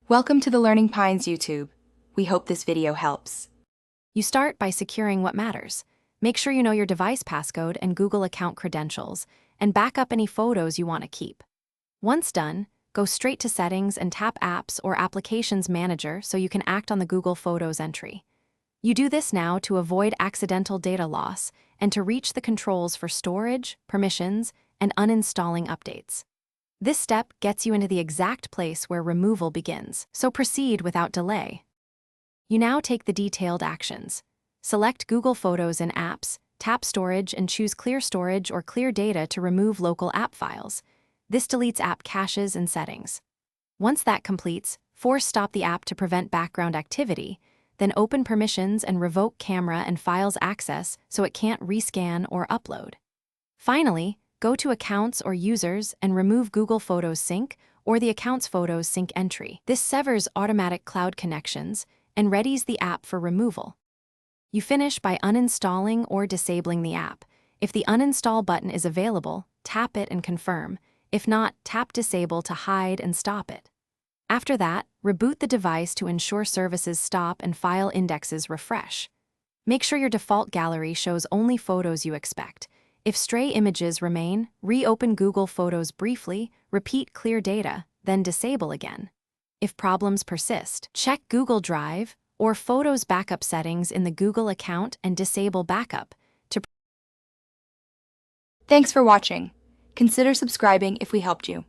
Welcome to the Learning Pines YouTube. We hope this video helps. You start by securing what matters. Make sure you know your device passcode and Google account credentials, and back up any photos you want to keep. Once done, go straight to Settings and tap Apps or Applications Manager so you can act on the Google Photos entry. You do this now to avoid accidental data loss and to reach the controls for storage, permissions, and uninstalling updates. This step gets you into the exact place where removal begins, so proceed without delay. You now take the detailed actions. Select Google Photos in Apps, tap Storage and choose Clear Storage or Clear Data to remove local app files. This deletes app caches and settings. Once that completes, force stop the app to prevent background activity, then open permissions and revoke camera and files access so it can't rescan or upload. Finally, go to Accounts or Users and remove Google Photos Sync or the Accounts Photos Sync entry. This severs automatic cloud connections and readies the app for removal. You finish by uninstalling or disabling the app. If the uninstall button is available, tap it and confirm. If not, tap Disable to hide and stop it. After that, reboot the device to ensure services stop and file indexes refresh. Make sure your default gallery shows only photos you expect. If stray images remain, reopen Google Photos briefly, repeat Clear Data, then disable again. If problems persist, check Google Drive or Photos backup settings in the Google account and disable backup. Thanks for watching. Consider subscribing if we helped you.